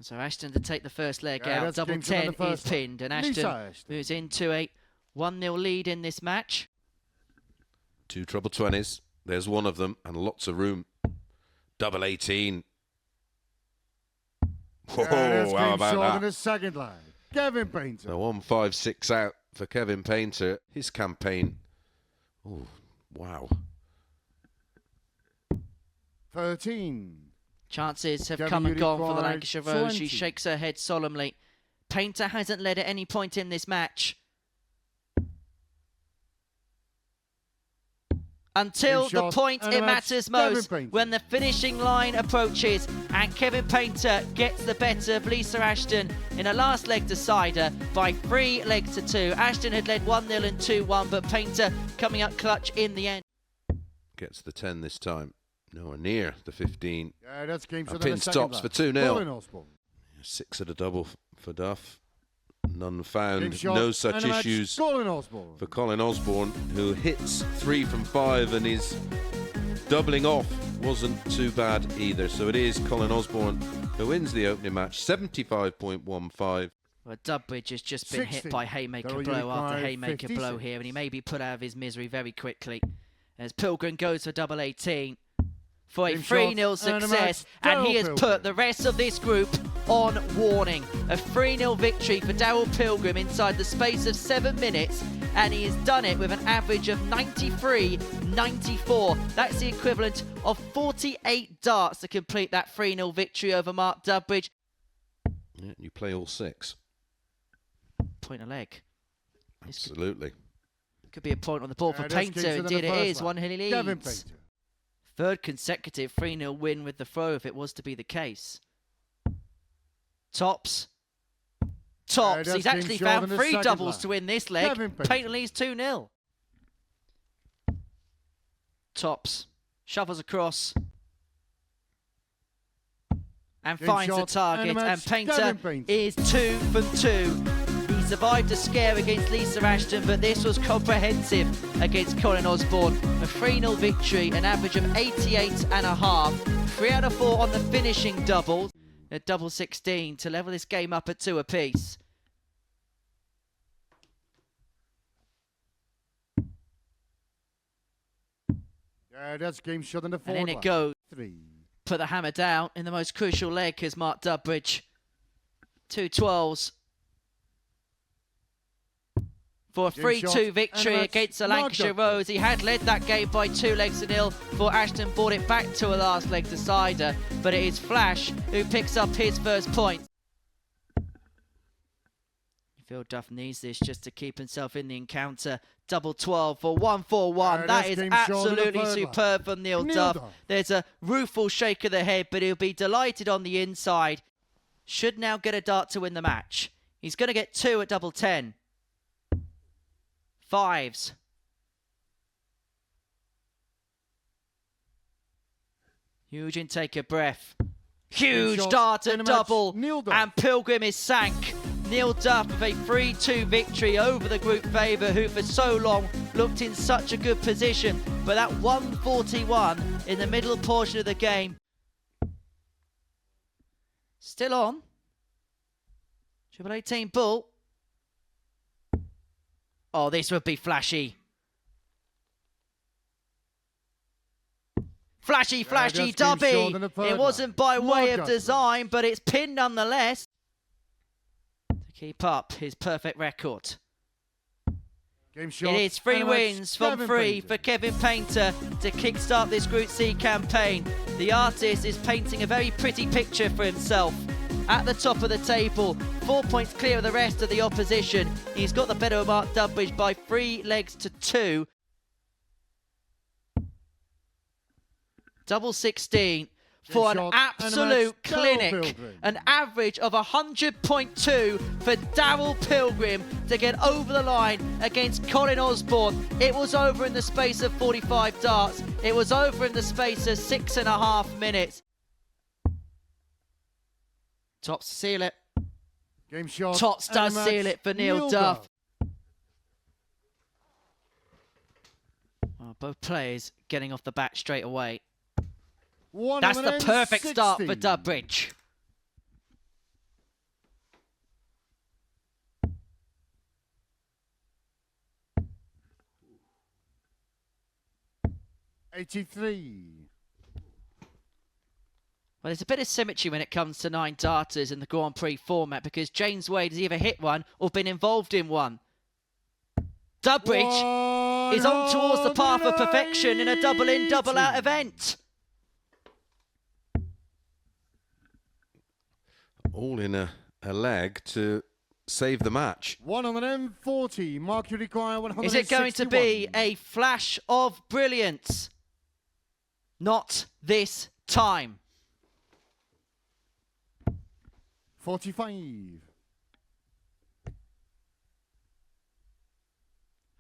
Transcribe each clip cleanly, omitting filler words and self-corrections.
So Ashton to take the first leg out. Double 10 is pinned, and Ashton moves into a 1-0 lead in this match. 2 treble 20s. There's one of them, and lots of room. Double 18. Oh, how about that? In the second leg, Kevin Painter. So 1-5-6 out for Kevin Painter. His campaign. Oh, wow. 13. Chances have come and gone for the Lancashire Rose. She shakes her head solemnly. Painter hasn't led at any point in this match. Until the point it matters most, when the finishing line approaches and Kevin Painter gets the better of Lisa Ashton in a last leg decider by 3 legs to 2. Ashton had led 1-0 and 2-1, but Painter coming up clutch in the end. Gets the 10 this time. Nowhere near the 15. Yeah, that's game pin stops for 2-0. 6 at a double for Duff. None found. No such issues for Colin Osborne, who hits 3 from 5 and is doubling off. Wasn't too bad either. So it is Colin Osborne who wins the opening match, 75.15. Well, Dubridge has just been hit by haymaker blow after haymaker blow here, and he may be put out of his misery very quickly. As Pilgrim goes for double 18 for a 3-0 success, and he has put the rest of this group on warning. A 3-0 victory for Daryl Pilgrim inside the space of 7 minutes, and he has done it with an average of 93.94. That's the equivalent of 48 darts to complete that 3-0 victory over Mark Dubridge. Yeah, you play all 6. Point a leg. Absolutely. Could be a point on the board for Painter. Indeed it is. 1-0 he leads. 3rd consecutive 3-0 win with the throw if it was to be the case. Tops. He's actually found 3 doubles to win this leg. Painter leads 2-0. Tops. Shovels across. And finds the target. And Painter is 2 from 2. He survived a scare against Lisa Ashton, but this was comprehensive against Colin Osborne. A 3-0 victory, an average of 88.5. 3 out of 4 on the finishing doubles. A double 16 to level this game up at 2 apiece. Yeah, that's game shot in the 4th. And in it goes. 3. Put the hammer down in the most crucial leg as Mark Dubridge. 2 12s. For a 3-2 victory against the Lancashire Rose. He had led that game by 2 legs to 0 before Ashton brought it back to a last leg decider. But it is Flash who picks up his first point. You feel Duff needs this just to keep himself in the encounter. Double 12 for 1-4-1. That is absolutely superb from Neil Duff. There's a rueful shake of the head, but he'll be delighted on the inside. Should now get a dart to win the match. He's going to get 2 at double 10. 5s. Huge intake of breath. Huge dart at double. And Pilgrim is sank. Neil Duff with a 3-2 victory over the group favourite, who for so long looked in such a good position. But that 141 in the middle portion of the game. Still on. Triple 18 bull. Oh, this would be flashy. Flashy dubby. It wasn't by way of design, but it's pinned nonetheless. To keep up his perfect record. It is 3 wins from 3 for Kevin Painter to kickstart this Group C campaign. The artist is painting a very pretty picture for himself. At the top of the table, 4 points clear of the rest of the opposition. He's got the better of Mark Dubridge by 3 legs to 2. Double 16 for an absolute clinic. An average of 100.2 for Daryl Pilgrim to get over the line against Colin Osborne. It was over in the space of 45 darts. It was over in the space of 6.5 minutes. Tops seal it. Game shot. Tops does seal it for Neil Duff. Well, both players getting off the bat straight away. That's the perfect start for Dubridge. 83. Well, there's a bit of symmetry when it comes to 9 darters in the Grand Prix format because James Wade has either hit one or been involved in one. Dubridge is on towards the path of perfection in a double-in, double-out event. All in a leg to save the match. 140. Mark, you require 161. Is it going to be a flash of brilliance? Not this time. 45.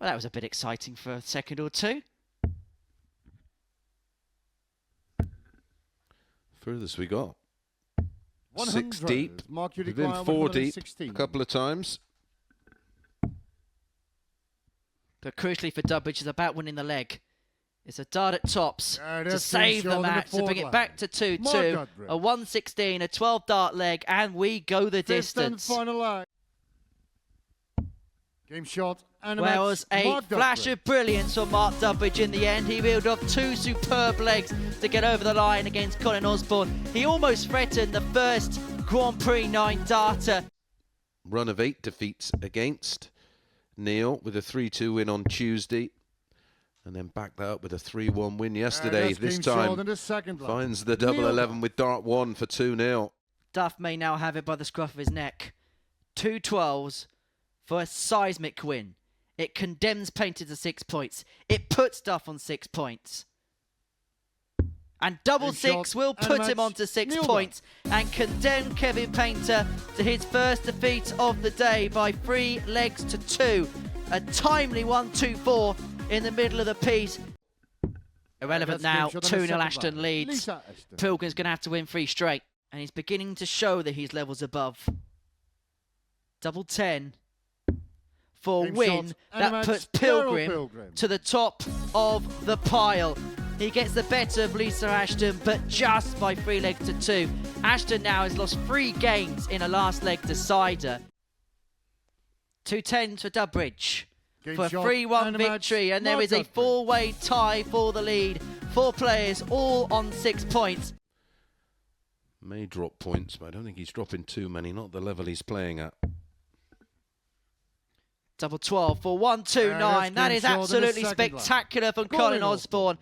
Well, that was a bit exciting for a second or two. Furthest we got. 100. 6 deep. Mark, you Within require 4 deep 116. a couple of times. But crucially for Dubridge, is about winning the leg. It's a dart at tops to save the match, to bring it back to 2-2. A 116, a 12 dart leg, and we go the distance. Final leg. Game shot. And Well, it was a flash of brilliance for Mark Dubridge in the end. He reeled off 2 superb legs to get over the line against Colin Osborne. He almost threatened the first Grand Prix 9 darter. Run of 8 defeats against Neil with a 3-2 win on Tuesday. And then back that up with a 3-1 win yesterday. This time finds the double 11 with dart 1 for 2-0. Duff may now have it by the scruff of his neck. 2 12s for a seismic win. It condemns Painter to 6 points. It puts Duff on 6 points. And double 6 will put him on to 6 points and condemn Kevin Painter to his first defeat of the day by 3 legs to 2. A timely 1-2-4 in the middle of the piece. Irrelevant now, 2-0 Ashton leads. Pilgrim's going to have to win 3 straight. And he's beginning to show that he's levels above. Double 10 for a win. That puts Pilgrim to the top of the pile. He gets the better of Lisa Ashton, but just by 3 legs to 2. Ashton now has lost 3 games in a last leg decider. 2 10s for Dubridge for a 3-1 victory, and there is a 4-way tie for the lead. 4 players all on 6 points. May drop points, but I don't think he's dropping too many, not the level he's playing at. Double 12 for 1-2-9. That is absolutely spectacular from Colin Osborne.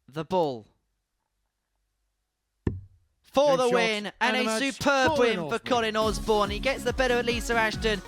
The ball. For the win, and a superb win for Colin Osborne. He gets the better of Lisa Ashton.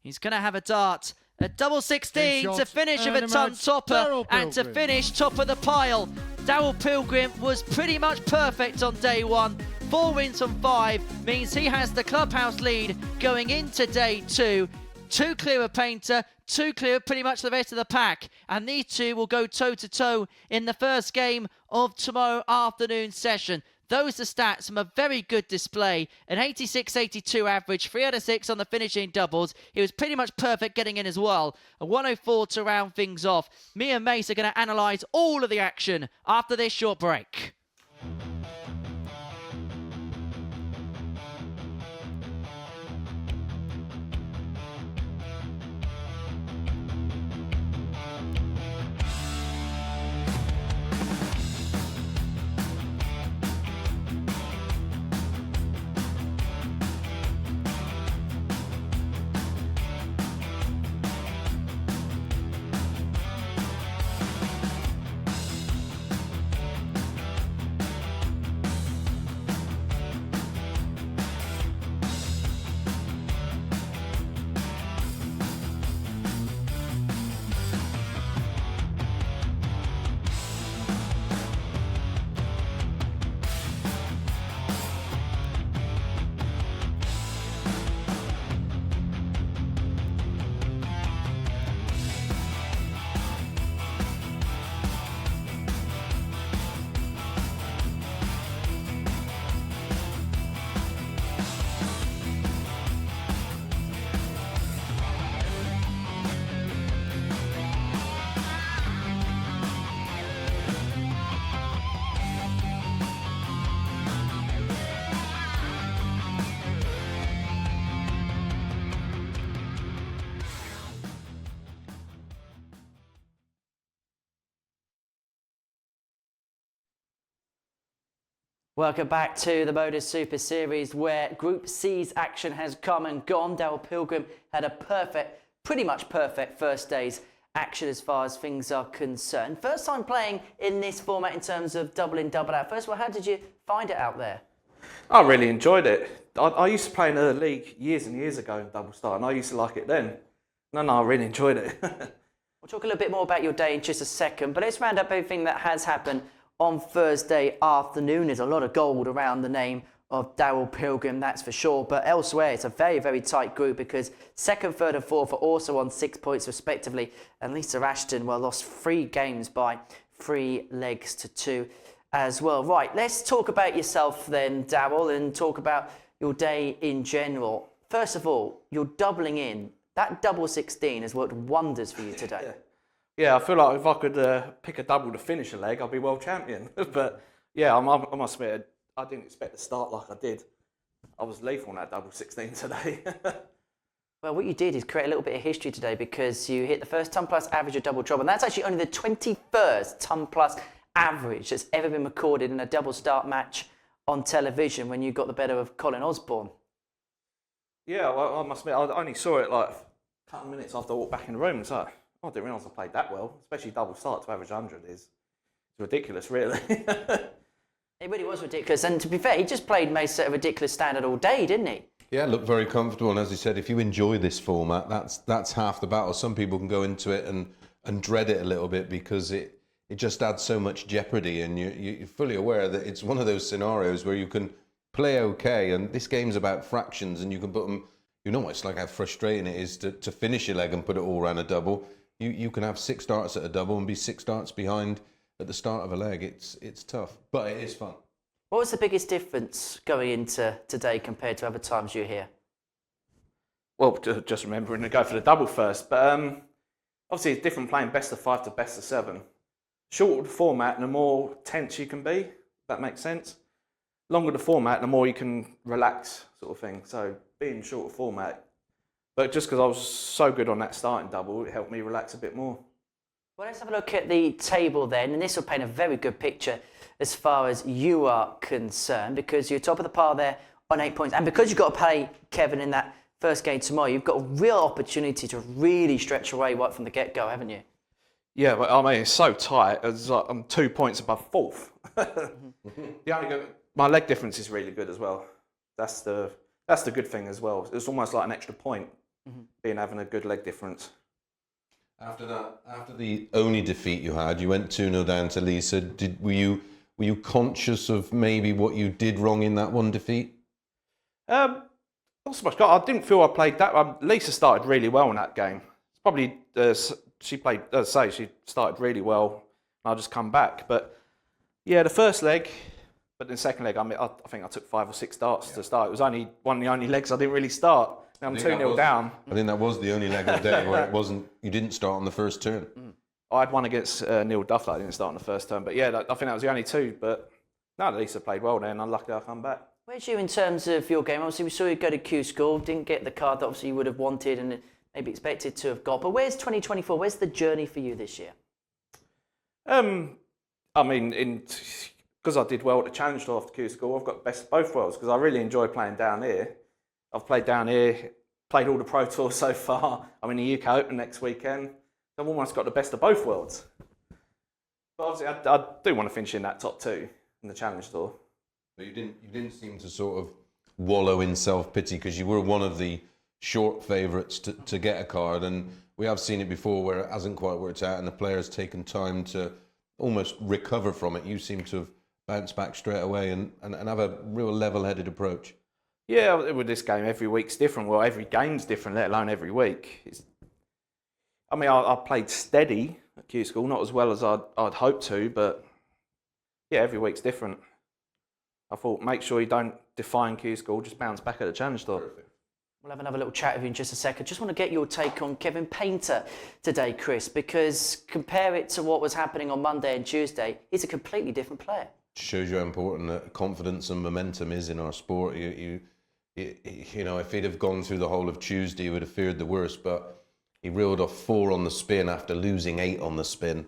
He's going to have a dart. A double 16 to finish with a ton topper and to finish top of the pile. Daryl Pilgrim was pretty much perfect on day 1. 4 wins from 5 means he has the clubhouse lead going into day 2. 2 clear of Painter, 2 clear of pretty much the rest of the pack. And these 2 will go toe-to-toe in the first game of tomorrow afternoon session. Those are stats from a very good display. An 86-82 average, 3 out of 6 on the finishing doubles. He was pretty much perfect getting in as well. A 104 to round things off. Me and Mace are going to analyse all of the action after this short break. Welcome back to the Modus Super Series, where Group C's action has come and gone. Daryl Pilgrim had a pretty much perfect first day's action as far as things are concerned. First time playing in this format in terms of double in, double out. First of all, how did you find it out there? I really enjoyed it. I used to play in a league years and years ago in double start, and I used to like it then. No, I really enjoyed it. We'll talk a little bit more about your day in just a second, but let's round up everything that has happened on Thursday afternoon. There's a lot of gold around the name of Daryl Pilgrim, that's for sure. But elsewhere, it's a very, very tight group because second, third and fourth are also on 6 points respectively. And Lisa Ashton, well, lost 3 games by 3 legs to 2 as well. Right, let's talk about yourself then, Daryl, and talk about your day in general. First of all, you're doubling in. That double 16 has worked wonders for you today. Yeah, I feel like if I could pick a double to finish a leg, I'd be world champion. But yeah, I must admit, I didn't expect to start like I did. I was lethal on that double 16 today. Well, what you did is create a little bit of history today because you hit the first ton plus average of double trouble, and that's actually only the 21st ton plus average that's ever been recorded in a double start match on television when you got the better of Colin Osborne. Yeah, well, I must admit, I only saw it like a couple of minutes after I walked back in the room. So I didn't realise I played that well, especially double start to average 100 is ridiculous, really. It really was ridiculous, and to be fair, he just played Mace at a ridiculous standard all day, didn't he? Yeah, looked very comfortable, and as he said, if you enjoy this format, that's half the battle. Some people can go into it and dread it a little bit because it just adds so much jeopardy, and you're fully aware that it's one of those scenarios where you can play okay, and this game's about fractions, and you can put them. You know, it's like how frustrating it is to finish your leg and put it all around a double. You can have 6 starts at a double and be 6 starts behind at the start of a leg. It's tough, but it is fun. What was the biggest difference going into today compared to other times you were here? Well, just remembering to go for the double first, but obviously it's different playing best of 5 to best of 7. Shorter the format, the more tense you can be, if that makes sense. Longer the format, the more you can relax, sort of thing. So being shorter format, but just because I was so good on that starting double, it helped me relax a bit more. Well, let's have a look at the table then, and this will paint a very good picture as far as you are concerned, because you're top of the pile there on 8 points, and because you've got to play Kevin in that first game tomorrow, you've got a real opportunity to really stretch away right from the get-go, haven't you? Yeah, but I mean, it's so tight. It's like I'm 2 points above 4th. My leg difference is really good as well. That's the good thing as well. It's almost like an extra point, having a good leg difference. After the only defeat you had, you went 2-0 down to Lisa. Were you conscious of maybe what you did wrong in that one defeat? Not so much. I didn't feel I played that. Lisa started really well in that game. It's probably she played. As I say, she started really well. And I just come back, but yeah, the first leg. But the second leg, I think I took 5 or 6 starts to start. It was only one of the only legs I didn't really start. Now I'm 2-0 down. I think that was the only leg of the day where you didn't start on the first turn. I had one against Neil Duff that I didn't start on the first turn. But yeah, I think that was the only 2. But no, Lisa played well there, and unlucky I come back. Where's you in terms of your game? Obviously, we saw you go to Q School, didn't get the card that obviously you would have wanted and maybe expected to have got. But where's 2024? Where's the journey for you this year? I mean, because I did well at the Challenge Tour after Q School, I've got best of both worlds because I really enjoy playing down here. I've played down here, played all the Pro Tours so far. I'm in the UK Open next weekend. I've almost got the best of both worlds. But obviously, I do want to finish in that top 2 in the Challenge Tour. But you didn't seem to sort of wallow in self-pity because you were one of the short favourites to get a card, and we have seen it before where it hasn't quite worked out and the player's taken time to almost recover from it. You seem to have bounce back straight away and have a real level-headed approach. Yeah, with this game, every week's different. Well, every game's different, let alone every week. I played steady at Q School, not as well as I'd hoped to, but yeah, every week's different. I thought, make sure you don't define Q School, just bounce back at the Challenge Tour. We'll have another little chat with you in just a second. Just want to get your take on Kevin Painter today, Chris, because compare it to what was happening on Monday and Tuesday, he's a completely different player. Shows you how important confidence and momentum is in our sport. You know, if he'd have gone through the whole of Tuesday, he would have feared the worst. But he reeled off 4 on the spin after losing 8 on the spin,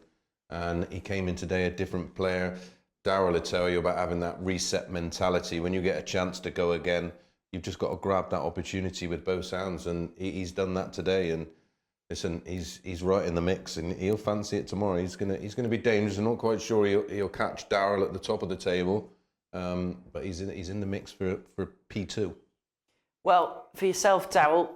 and he came in today a different player. Daryl will tell you about having that reset mentality. When you get a chance to go again, you've just got to grab that opportunity with both hands, and he's done that today. And listen, he's right in the mix, and he'll fancy it tomorrow. He's gonna be dangerous. I'm not quite sure he'll catch Daryl at the top of the table, but he's in the mix for P2. Well, for yourself, Daryl,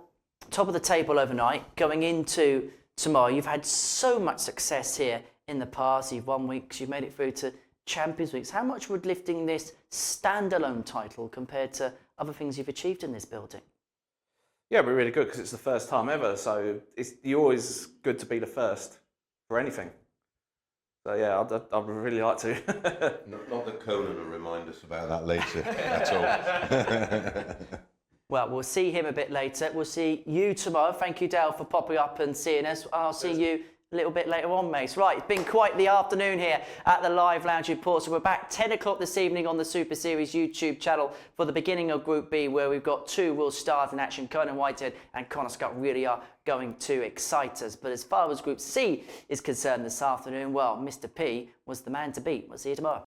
top of the table overnight, going into tomorrow. You've had so much success here in the past. You've won weeks. You've made it through to Champions Weeks. How much would lifting this standalone title compared to other things you've achieved in this building? Yeah, it'll be really good because it's the first time ever. So you're always good to be the first for anything. So yeah, I'd really like to. not that Conan will remind us about that later at all. Well, we'll see him a bit later. We'll see you tomorrow. Thank you, Dale, for popping up and seeing us. I'll see you a little bit later on, Mace. Right, it's been quite the afternoon here at the Live Lounge Report. So we're back 10 o'clock this evening on the Super Series YouTube channel for the beginning of Group B, where we've got two real stars in action. Conan Whitehead and Connor Scott really are going to excite us. But as far as Group C is concerned this afternoon, well, Mr. P was the man to beat. We'll see you tomorrow.